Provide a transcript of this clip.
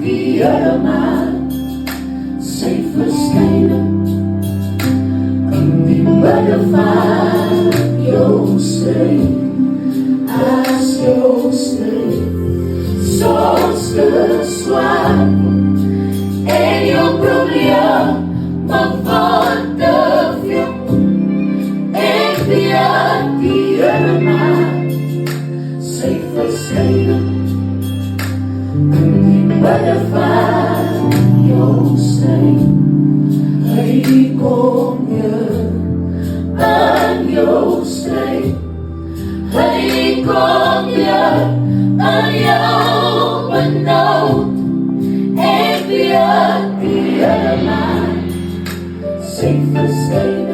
die Here maak, sy verskynings in die midde van jou stryd. As jou stryd soms te swaar en jou probleem word te veel, en wie die Here maak, sy verskynings in die midde van jou stryd. Hy kom weer in jou stryd. Hy kom weer in jou benoud, en wie die Here maak, sy verskynings